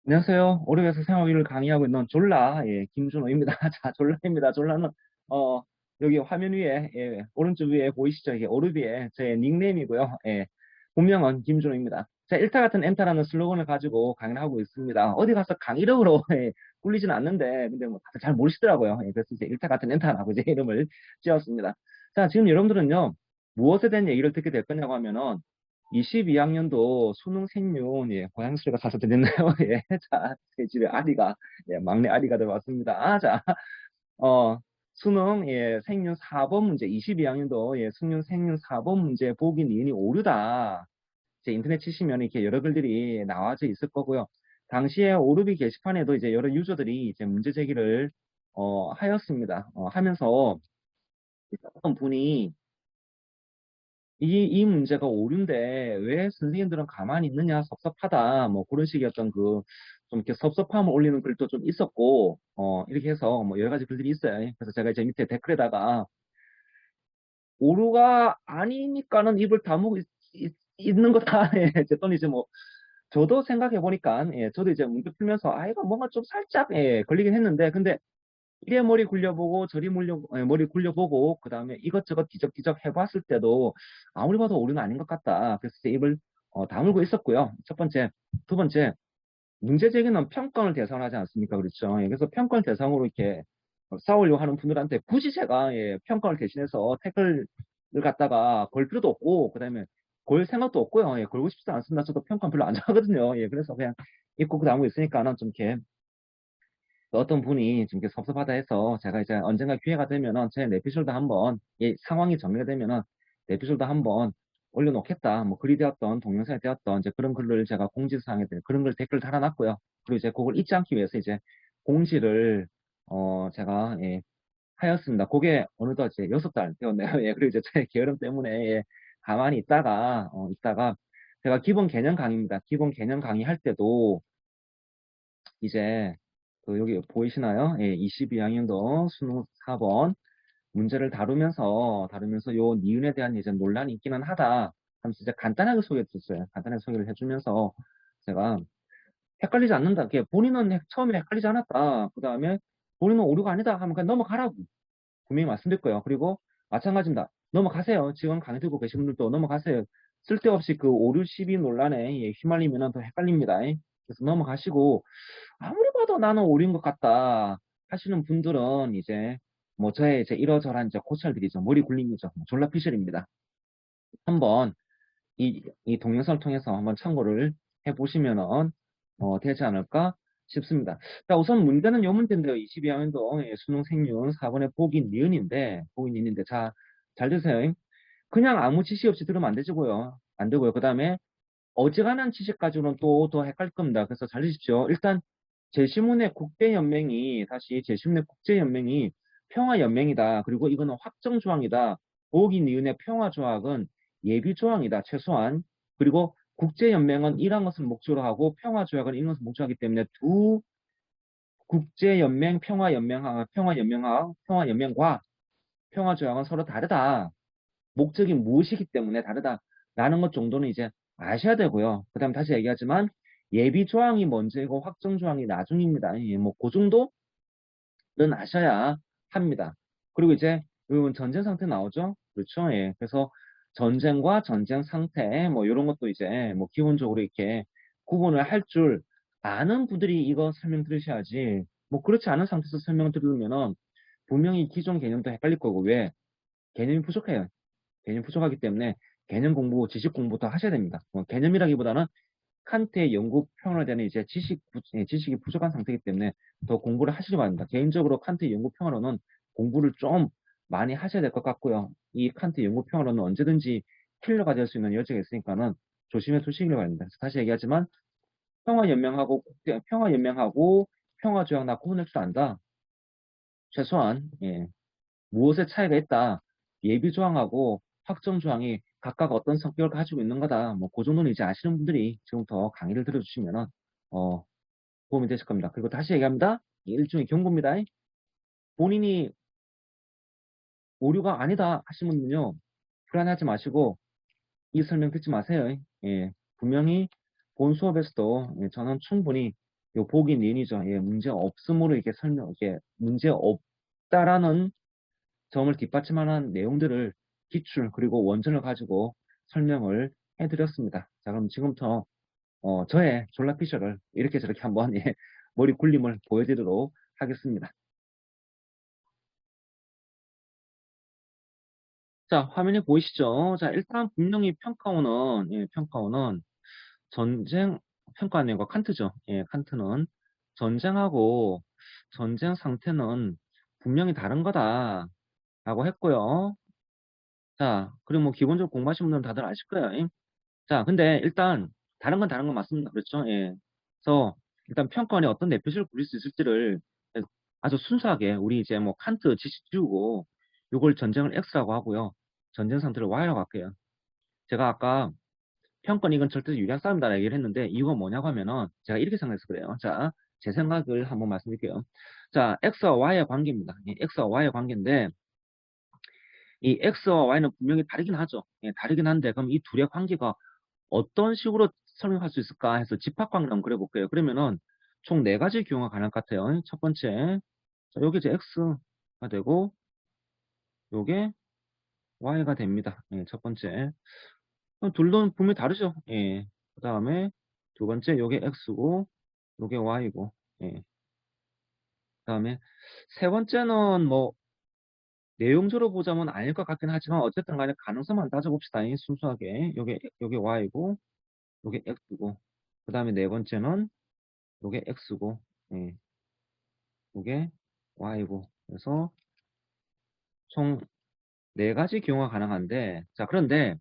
안녕하세요. 오르베스 생활비를 강의하고 있는 졸라, 김준호입니다. 자, 졸라입니다. 졸라는, 어, 여기 화면 위에, 오른쪽 위에 보이시죠? 이게 오르비의 제 닉네임이고요. 본명은 김준호입니다. 자, 일타 같은 엔타라는 슬로건을 가지고 강의를 하고 있습니다. 어디 가서 강의력으로, 굴리진 않는데, 근데 뭐 다들 잘 모르시더라고요. 그래서 이제 일타 같은 엔타라고 이제 이름을 지었습니다. 자, 지금 여러분들은요, 무엇에 대한 얘기를 듣게 될 거냐고 하면은, 22학년도 수능 생륜, 고양 소리가 살짝 들렸나요? 예, 자, 제 집에 아리가, 막내 아리가 들어왔습니다. 자, 어, 수능, 생륜 4번 문제, 22학년도, 수능 생륜 4번 문제 보기 니은이 오류다. 이제 인터넷 치시면 이렇게 여러 글들이 나와져 있을 거고요. 당시에 오르비 게시판에도 이제 여러 유저들이 이제 문제 제기를, 하였습니다. 하면서 어떤 분이 이 문제가 오류인데 왜 선생님들은 가만히 있느냐 섭섭하다 뭐 그런 식의 어떤 그 좀 이렇게 섭섭함을 올리는 글도 좀 있었고 이렇게 해서 뭐 여러 가지 글들이 있어요. 그래서 제가 이제 밑에 댓글에다가 오류가 아니니까는 입을 다물고 있는 거다. 했더니 이제 뭐 저도 생각해 보니까 저도 이제 문제 풀면서 아 이거 뭔가 좀 살짝 걸리긴 했는데 근데 이래 머리 굴려보고 저리 머리 굴려보고 그 다음에 이것저것 뒤적뒤적 해봤을 때도 아무리 봐도 오류는 아닌 것 같다. 그래서 제 입을 다물고 있었고요. 첫 번째, 두 번째 문제 제기는 평가를 대상으로 하지 않습니까? 그렇죠? 그래서 평가를 대상으로 이렇게 싸우려고 하는 분들한테 굳이 제가 평가를 대신해서 태클을 갖다가 걸 필요도 없고 그 다음에 걸 생각도 없고요. 걸고 싶지 않습니다. 저도 평가 별로 안 좋아하거든요. 그래서 그냥 입고 그 다물고 있으니까는 좀 이렇게 어떤 분이 좀 이렇게 섭섭하다 해서 제가 이제 언젠가 기회가 되면은 제 에피소드 한번 상황이 정리가 되면은 에피소드 한번 올려놓겠다. 뭐 글이 되었던 동영상이 되었던 이제 그런 글을 제가 공지사항에 대해 그런 걸 댓글 달아놨고요. 그리고 이제 그걸 잊지 않기 위해서 이제 공지를 제가 하였습니다. 그게 어느덧 이제 6달 되었네요. 그리고 이제 제 게으름 때문에 가만히 있다가 제가 기본 개념 강의입니다. 기본 개념 강의 할 때도 이제 그 여기 보이시나요? 22학년도 수능 4번 문제를 다루면서 요 니은에 대한 이제 논란이 있기는 하다 하면서 이제 간단하게 소개해줬어요. 간단하게 소개를 해주면서 제가 헷갈리지 않는다. 본인은 처음에 헷갈리지 않았다. 그 다음에 본인은 오류가 아니다 하면 그냥 넘어가라고 분명히 말씀드릴 거예요. 그리고 마찬가지입니다. 넘어가세요. 지금 강의 듣고 계신 분들도 넘어가세요. 쓸데없이 그 오류 시비 논란에 휘말리면 더 헷갈립니다. 그래서 넘어가시고 아무리 봐도 나는 오류인 것 같다 하시는 분들은 이제 뭐 저의 이제 이러저러한 이제 고찰들이죠. 머리 굴림이죠. 뭐 졸라 피셜입니다. 한번 이 동영상을 통해서 한번 참고를 해보시면은 되지 않을까 싶습니다. 자, 우선 문제는 요 문제인데요. 22학년도 수능 생륜 4번의 보기 니은인데 자, 잘 드세요. 그냥 아무 지식 없이 들으면 안 되고요. 안 되고요. 그 다음에 어지간한 지식 가지고는 또 더 헷갈릴 겁니다. 그래서 잘 드십시오. 일단 제시문의 국제연맹이 다시 제시문의 국제연맹이 평화연맹이다. 그리고 이거는 확정조항이다. 보기 니은의 평화조약은 예비조항이다. 최소한. 그리고 국제연맹은 이런 것을 목적으로 하고 평화조약은 이런 것을 목적으로 하기 때문에 두 국제연맹, 평화연맹과 평화조약은 서로 다르다. 목적이 무엇이기 때문에 다르다라는 것 정도는 이제 아셔야 되고요. 그 다음 다시 얘기하지만 예비 조항이 먼저이고 확정 조항이 나중입니다. 뭐 그 정도는 아셔야 합니다. 그리고 이제 여러분 전쟁 상태 나오죠? 그렇죠? 그래서 전쟁과 전쟁 상태 뭐 이런 것도 이제 뭐 기본적으로 이렇게 구분을 할 줄 아는 분들이 이거 설명 들으셔야지 뭐 그렇지 않은 상태에서 설명 들으면은 분명히 기존 개념도 헷갈릴 거고 왜 개념이 부족해요. 개념 부족하기 때문에 개념 공부, 지식 공부 더 하셔야 됩니다. 개념이라기보다는 칸트의 연구 평론에 대한 이제 지식이 부족한 상태이기 때문에 더 공부를 하시기 바랍니다. 개인적으로 칸트의 연구 평론은 공부를 좀 많이 하셔야 될 것 같고요. 이 칸트 연구 평론은 언제든지 킬러가 될 수 있는 여지가 있으니까는 조심해 두시길 바랍니다. 다시 얘기하지만 평화연맹하고 평화조약 나 구분할 줄 안다. 최소한 무엇의 차이가 있다. 예비조항하고 확정조항이 각각 어떤 성격을 가지고 있는 거다. 뭐, 그 정도는 이제 아시는 분들이 지금부터 강의를 들어주시면은, 어, 도움이 되실 겁니다. 그리고 다시 얘기합니다. 일종의 경고입니다. 본인이 오류가 아니다 하시는 분은요, 불안해하지 마시고, 이 설명 듣지 마세요. 분명히 본 수업에서도 저는 충분히 요 보기 닌이죠. 예, 문제 없음으로 이렇게 이게 문제 없다라는 점을 뒷받침하는 내용들을 기출 그리고 원전을 가지고 설명을 해드렸습니다. 자, 그럼 지금부터 저의 졸라피셜을 이렇게 저렇게 한번 예, 머리 굴림을 보여드리도록 하겠습니다. 자, 화면에 보이시죠? 자, 일단 분명히 평가원은 예, 평가원은 전쟁 평가 내용과 칸트죠. 예, 칸트는 전쟁하고 전쟁 상태는 분명히 다른 거다라고 했고요. 자, 그리고 뭐 기본적으로 공부하신 분들은 다들 아실 거예요. 예. 자, 근데 일단 다른 건 다른 건 맞습니다. 그렇죠? 예. 그래서 일단 평가원이 어떤 내표시를 부릴 수 있을지를 아주 순수하게 우리 이제 뭐 칸트 지식 지우고 요걸 전쟁을 X라고 하고요. 전쟁 상태를 Y라고 할게요. 제가 아까 평가원 이건 절대 유리한 싸움이다 얘기를 했는데 이유가 뭐냐고 하면은 제가 이렇게 생각해서 그래요. 자, 제 생각을 한번 말씀드릴게요. 자, X와 Y의 관계입니다. 이 X와 Y의 관계인데 이 X와 Y는 분명히 다르긴 하죠. 예, 다르긴 한데 그럼 이 둘의 관계가 어떤 식으로 설명할 수 있을까 해서 집합관계를 한번 그려볼게요. 그러면은 총 네 가지 경우가 가능할 것 같아요. 첫 번째, 자, 여기 이제 X가 되고, 요게 Y가 됩니다. 예, 첫 번째. 그럼 둘은 분명히 다르죠. 예. 그 다음에 두 번째, 요게 X고, 요게 Y고, 예. 그 다음에 세 번째는 뭐, 내용적으로 보자면 아닐 것 같긴 하지만, 어쨌든 간에 가능성만 따져봅시다. 순수하게. 요게 Y고, 요게 X고, 그 다음에 네 번째는 요게 X고, 예. 요게 Y고. 그래서 총 네 가지 경우가 가능한데, 자, 그런데,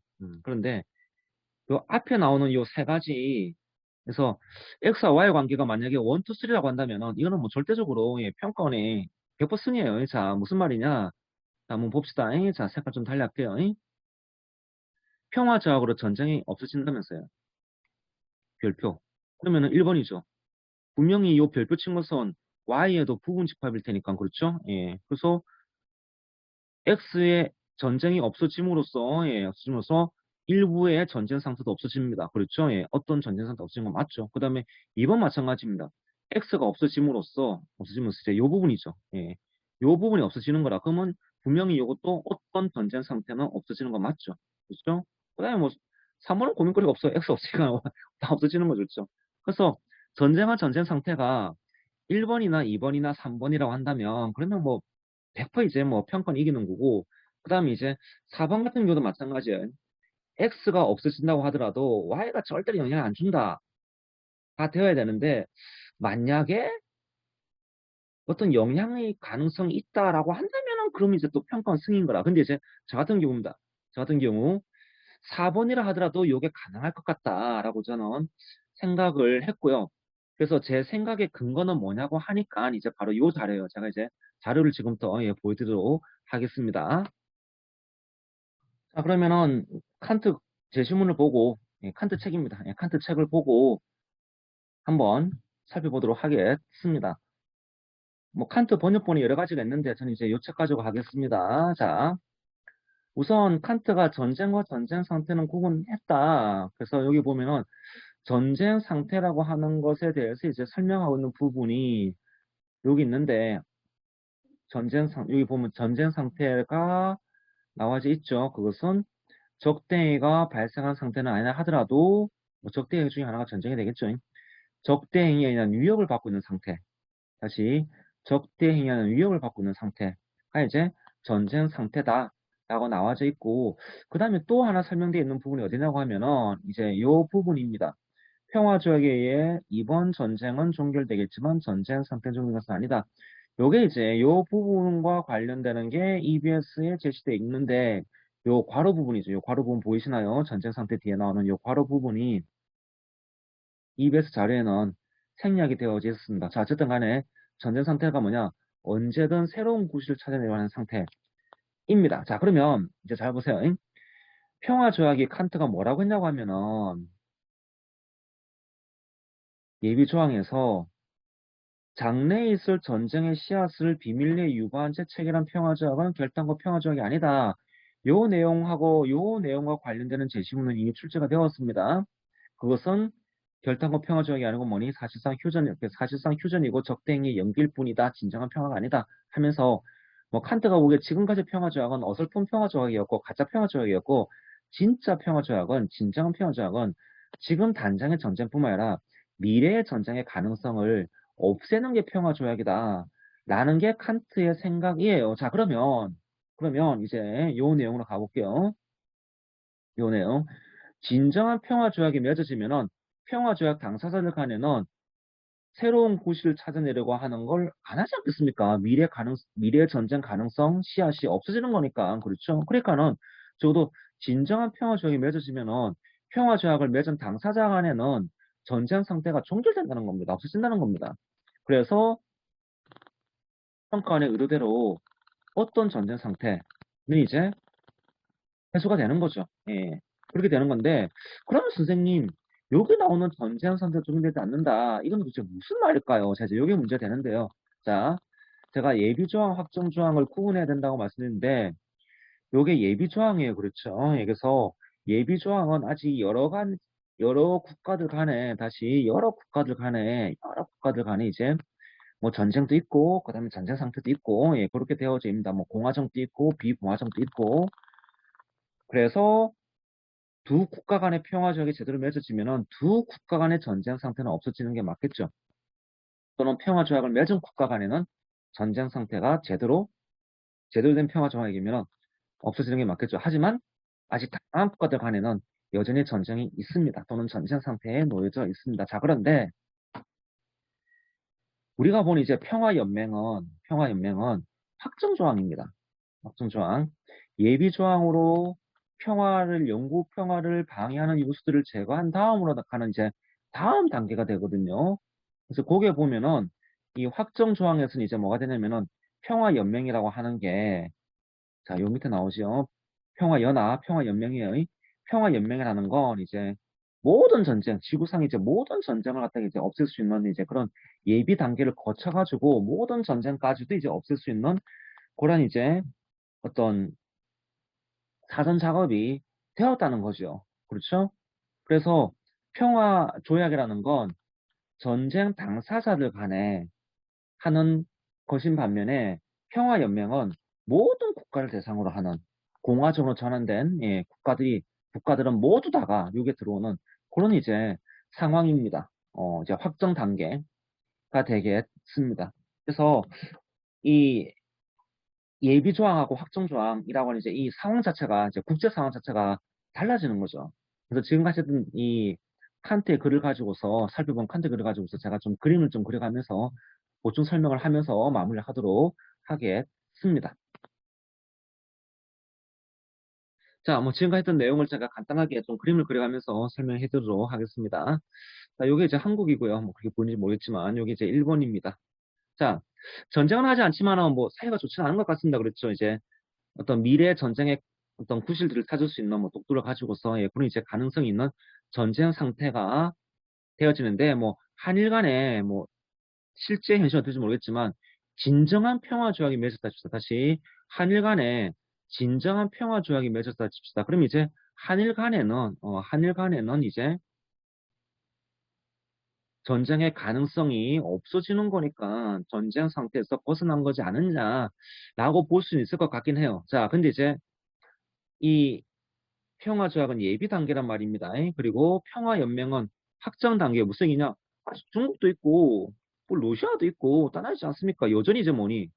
요 앞에 나오는 요 세 가지, 그래서 X와 Y 관계가 만약에 1, 2, 3라고 한다면은, 이거는 뭐 절대적으로, 예, 평가원이 100% 승이에요. 자, 무슨 말이냐? 자, 한번 봅시다. 자, 색깔 좀 달리할게요. 평화조약으로 전쟁이 없어진다면서요. 별표. 그러면은 1번이죠. 분명히 요 별표 친 것은 Y에도 부분 집합일 테니까, 그렇죠? 예. 그래서 X의 전쟁이 없어짐으로써, 예, 없어짐으로써 일부의 전쟁 상태도 없어집니다. 그렇죠? 예, 어떤 전쟁 상태 없어진 건 맞죠. 그 다음에 2번 마찬가지입니다. X가 없어짐으로써 이제 요 부분이죠. 예, 요 부분이 없어지는 거라. 그러면 분명히 이것도 어떤 전쟁 상태는 없어지는 건 맞죠. 그렇죠? 그 다음에 뭐 3번은 고민거리가 없어요. X 없으니까 다 없어지는 거죠. 그렇죠? 그래서 전쟁과 전쟁 상태가 1번이나 2번이나 3번이라고 한다면 그러면 뭐 100% 이제 뭐 평가는 이기는 거고 그 다음에 이제 4번 같은 경우도 마찬가지예요. X가 없어진다고 하더라도 Y가 절대로 영향을 안 준다. 가 되어야 되는데 만약에 어떤 영향의 가능성이 있다라고 한다면은 그럼 이제 또 평가는 승인 거라. 근데 이제 저 같은 경우입니다. 저 같은 경우 4번이라 하더라도 이게 가능할 것 같다라고 저는 생각을 했고요. 그래서 제 생각의 근거는 뭐냐고 하니까 이제 바로 이 자료예요. 제가 이제 자료를 지금부터 예, 보여드리도록 하겠습니다. 자, 그러면은 칸트 제시문을 보고 예, 칸트 책입니다. 예, 칸트 책을 보고 한번 살펴보도록 하겠습니다. 뭐 칸트 번역본이 여러 가지가 있는데 저는 이제 이 책 가지고 가겠습니다. 자, 우선 칸트가 전쟁과 전쟁 상태는 구분했다. 그래서 여기 보면은 전쟁 상태라고 하는 것에 대해서 이제 설명하고 있는 부분이 여기 있는데 여기 보면 전쟁 상태가 나와져 있죠. 그것은 적대행위가 발생한 상태는 아니라 하더라도 뭐 적대행위 중에 하나가 전쟁이 되겠죠. 적대행위에 의한 위협을 받고 있는 상태. 다시 적대행위에 의한 위협을 받고 있는 상태가 이제 전쟁 상태다. 라고 나와져 있고 그 다음에 또 하나 설명되어 있는 부분이 어디냐고 하면은 이제 이 부분입니다. 평화조약에 의해 이번 전쟁은 종결되겠지만 전쟁 상태 종결된 것은 아니다. 요게 이제 요 부분과 관련되는 게 EBS에 제시되어 있는데 요 괄호 부분이죠. 요 괄호 부분 보이시나요? 전쟁 상태 뒤에 나오는 요 괄호 부분이 EBS 자료에는 생략이 되어져 있습니다. 자, 어쨌든 간에 전쟁 상태가 뭐냐? 언제든 새로운 구실을 찾아내려 하는 상태입니다. 자, 그러면 이제 잘 보세요. 평화조약이 칸트가 뭐라고 했냐고 하면은 예비 조항에서 장래에 있을 전쟁의 씨앗을 비밀리에 유보한 채 체결한 평화조약은 결단과 평화조약이 아니다. 요 내용과 관련되는 제시문은 이미 출제가 되었습니다. 그것은 결탄고 평화 조약이 아니고 뭐니? 사실상 휴전이고 적대행위 연기일 뿐이다. 진정한 평화가 아니다. 하면서 뭐 칸트가 보기에 지금까지 평화 조약은 어설픈 평화 조약이었고 가짜 평화 조약이었고 진짜 평화 조약은 진정한 평화 조약은 지금 단장의 전쟁뿐만 아니라 미래의 전쟁의 가능성을 없애는 게 평화 조약이다. 라는 게 칸트의 생각이에요. 자, 그러면 이제 요 내용으로 가볼게요. 요 내용. 진정한 평화 조약이 맺어지면은 평화 조약 당사자들 간에는 새로운 구실을 찾아내려고 하는 걸 안 하지 않겠습니까? 미래 전쟁 가능성 씨앗이 없어지는 거니까. 그렇죠? 그러니까는 저도 진정한 평화 조약이 맺어지면은 평화 조약을 맺은 당사자 간에는 전쟁 상태가 종결된다는 겁니다. 없어진다는 겁니다. 그래서 평가원의 의도대로 어떤 전쟁 상태는 이제 해소가 되는 거죠. 예. 그렇게 되는 건데, 그러면 선생님, 여기 나오는 전제한 상태가 적용되지 않는다. 이건 도대체 무슨 말일까요? 자, 이제 여기 문제가 되는데요. 자, 제가 예비조항, 확정조항을 구분해야 된다고 말씀드렸는데, 요게 예비조항이에요. 그렇죠? 예, 그래서 예비조항은 아직 여러 국가들 간에 이제 뭐 전쟁도 있고, 그 다음에 전쟁 상태도 있고, 예, 그렇게 되어져 있습니다. 뭐 공화정도 있고, 비공화정도 있고, 그래서 두 국가 간의 평화 조약이 제대로 맺어지면은 두 국가 간의 전쟁 상태는 없어지는 게 맞겠죠. 또는 평화 조약을 맺은 국가 간에는 전쟁 상태가 제대로 된 평화 조약이면 없어지는 게 맞겠죠. 하지만 아직 다양한 국가들 간에는 여전히 전쟁이 있습니다. 또는 전쟁 상태에 놓여져 있습니다. 자, 그런데 우리가 본 이제 평화연맹은 확정 조항입니다. 확정 조항. 예비 조항으로 영구 평화를 방해하는 요소들을 제거한 다음으로 가는 이제 다음 단계가 되거든요. 그래서 거기에 보면은 이 확정 조항에서는 이제 뭐가 되냐면은 평화연맹이라고 하는 게, 자, 요 밑에 나오죠. 평화연맹이에요. 평화연맹이라는 건 이제 모든 전쟁, 지구상 이제 모든 전쟁을 갖다가 이제 없앨 수 있는 이제 그런 예비 단계를 거쳐가지고 모든 전쟁까지도 이제 없앨 수 있는 그런 이제 어떤 사전 작업이 되었다는 거죠. 그렇죠? 그래서 평화 조약이라는 건 전쟁 당사자들 간에 하는 것인 반면에 평화연맹은 모든 국가를 대상으로 하는 공화정으로 전환된 국가들은 모두 다가 여기에 들어오는 그런 이제 상황입니다. 이제 확정 단계가 되겠습니다. 그래서 이 예비 조항하고 확정 조항이라고 하는 이제 이 상황 자체가 이제 국제 상황 자체가 달라지는 거죠. 그래서 지금 하셨던 이 칸트의 글을 가지고서 살펴본 칸트 글을 가지고서 제가 좀 그림을 좀 그려가면서 보충 설명을 하면서 마무리를 하도록 하겠습니다. 자, 뭐 지금까지 했던 내용을 제가 간단하게 좀 그림을 그려가면서 설명해 드리도록 하겠습니다. 자, 요게 이제 한국이고요. 뭐 그렇게 보이는지 모르겠지만 요게 이제 일본입니다. 자, 전쟁은 하지 않지만은 뭐 사이가 좋지는 않은 것 같습니다. 그렇죠. 이제 어떤 미래 전쟁의 어떤 구실들을 찾을 수 있는 뭐 독도를 가지고서 예, 그런 이제 가능성이 있는 전쟁 상태가 되어지는데 뭐 한일 간에 뭐 실제 현실은 어떨지 모르겠지만 진정한 평화 조약이 맺었다 칩시다. 다시 한일 간에 진정한 평화 조약이 맺었다 칩시다. 그럼 이제 한일 간에는 이제 전쟁의 가능성이 없어지는 거니까 전쟁 상태에서 벗어난 거지 않느냐라고 볼 수 있을 것 같긴 해요. 자, 근데 이제 이 평화조약은 예비 단계란 말입니다. 그리고 평화연맹은 확정 단계 무슨 얘기냐? 아직 중국도 있고 뭐 러시아도 있고 떠나지 않습니까? 여전히 이제 뭐니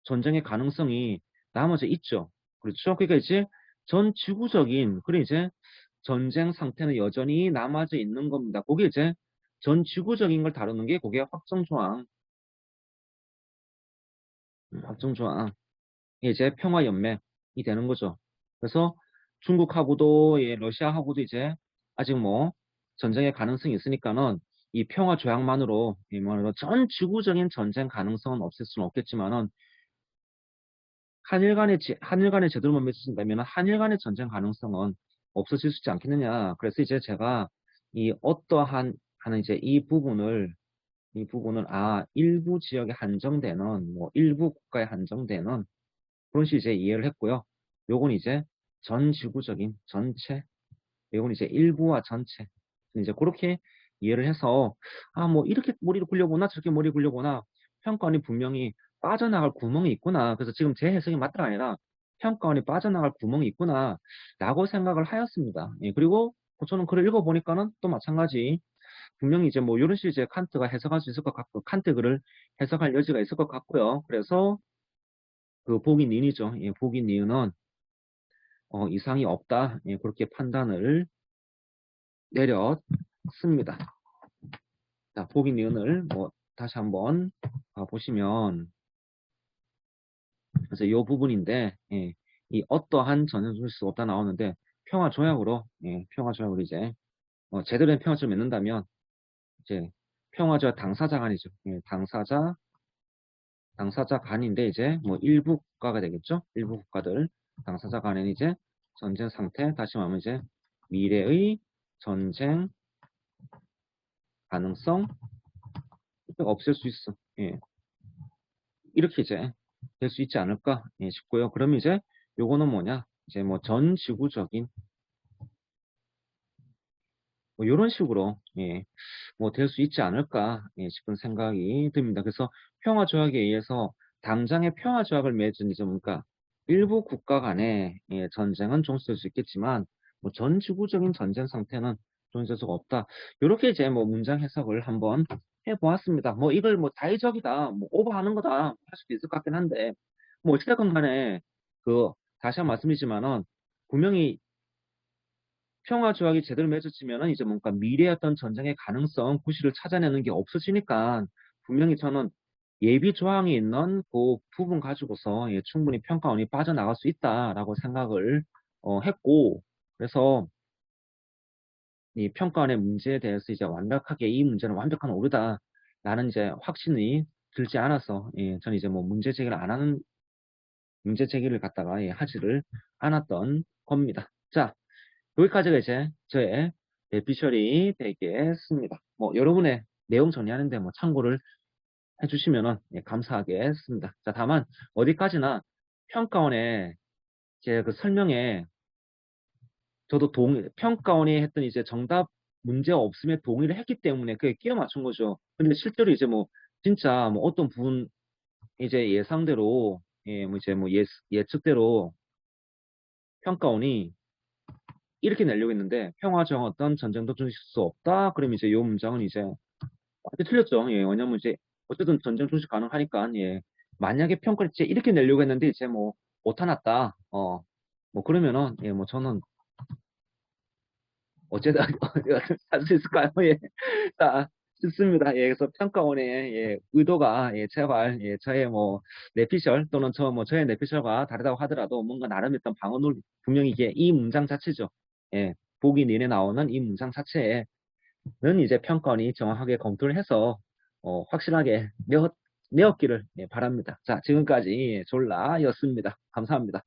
전쟁의 가능성이 남아져 있죠. 그렇죠? 그러니까 이제 전 지구적인 그래 이제 전쟁 상태는 여전히 남아져 있는 겁니다. 그게 이제 전 지구적인 걸 다루는 게 그게 확정 조항. 이게 이제 평화연맹이 되는 거죠. 그래서 중국하고도 예, 러시아하고도 이제 아직 뭐 전쟁의 가능성이 있으니까는 이 평화 조약만으로 전 지구적인 전쟁 가능성은 없앨 수는 없겠지만은 한일 간의 제대로만 맺어진다면 한일 간의 전쟁 가능성은 없어질 수 있지 않겠느냐. 그래서 이제 제가 이 어떠한 하는 이제 이 부분을 일부 지역에 한정되는 뭐 일부 국가에 한정되는 그런 식으로 이제 이해를 했고요. 요건 이제 전 지구적인 전체, 요건 이제 일부와 전체. 이제 그렇게 이해를 해서, 아, 뭐, 이렇게 머리를 굴려보나, 저렇게 머리 굴려보나, 평가원이 분명히 빠져나갈 구멍이 있구나. 그래서 지금 제 해석이 맞다가 아니라, 평가원이 빠져나갈 구멍이 있구나, 라고 생각을 하였습니다. 예, 그리고 저는 글을 읽어보니까는 또 마찬가지, 분명히 이제 뭐, 이런 식으로 이제 칸트가 해석할 수 있을 것 같고, 칸트 글을 해석할 여지가 있을 것 같고요. 그래서 그 복인 니은이죠. 예, 복인 니은은, 이상이 없다. 예, 그렇게 판단을 내렸습니다. 자, 복인 니은을 뭐 다시 한번 보시면 그래서 이 부분인데 예, 이 어떠한 전혀 줄 수 없다 나오는데 평화 조약으로 예, 평화 조약으로 이제 제대로 된 평화 조약을 맺는다면 이제 평화 조약 당사자 간이죠. 예, 당사자 간인데 이제 뭐 일부 국가가 되겠죠. 일부 국가들 당사자 간에는 이제 전쟁 상태 다시 말하면 이제 미래의 전쟁 가능성 없앨 수 있어. 예. 이렇게 이제 될 수 있지 않을까 싶고요. 그럼 이제 요거는 뭐냐? 이제 뭐 전 지구적인 뭐 이런 식으로 뭐 될 수 있지 않을까 싶은 생각이 듭니다. 그래서 평화 조약에 의해서 당장의 평화 조약을 맺은 이제 뭔가 일부 국가 간의 전쟁은 종식될 수 있겠지만 뭐 전 지구적인 전쟁 상태는 종식될 수가 없다. 이렇게 이제 뭐 문장 해석을 한번 해보았습니다. 뭐 이걸 뭐 다의적이다, 뭐 오버하는 거다 할 수도 있을 것 같긴 한데 뭐 어찌됐건 간에 그 다시 한 번 말씀이지만은 분명히 평화 조약이 제대로 맺어지면은 이제 뭔가 미래의 어떤 전쟁의 가능성, 구실을 찾아내는 게 없어지니까 분명히 저는 예비 조항이 있는 그 부분 가지고서 충분히 평가원이 빠져나갈 수 있다라고 생각을 했고 그래서 이 평가원의 문제에 대해서 이제 완벽하게 이 문제는 완벽한 오류다라는 이제 확신이 들지 않아서 저는 이제 뭐 문제 제기를 안 하는 문제 제기를 갖다가 하지를 않았던 겁니다. 자, 여기까지가 이제 저의 내피셜이 되겠습니다. 뭐 여러분의 내용 정리하는데 뭐 참고를 해주시면 감사하겠습니다. 자, 다만 어디까지나 평가원의 제 그 설명에 저도 평가원이 했던 이제 정답 문제 없음에 동의를 했기 때문에 그게 끼워 맞춘 거죠. 근데 실제로 이제 뭐 진짜 뭐 어떤 부분 이제 예상대로 뭐 이제 뭐 예측대로 평가원이 이렇게 내려고 했는데 평화정 어떤 전쟁도 중실 수 없다. 그럼 이제 이 문장은 이제 완전 틀렸죠. 예, 왜냐면 이제 어쨌든 전쟁 중식 가능하니까 만약에 평가를 이제 이렇게 내려고 했는데 이제 뭐 못해놨다. 뭐 그러면은 뭐 저는 어쨌든 할 수 있을까요? 예, 자 좋습니다. 예, 그래서 평가원의 의도가 제발 저의 뭐 내피셜 또는 저의 내피셜과 다르다고 하더라도 뭔가 나름 했던 방어놀이 분명히 이게 이 문장 자체죠. 예, 보기 내내 나오는 이 문장 자체에 는 이제 평가원이 정확하게 검토를 해서 확실하게 내었기를 바랍니다. 자, 지금까지 졸라였습니다. 감사합니다.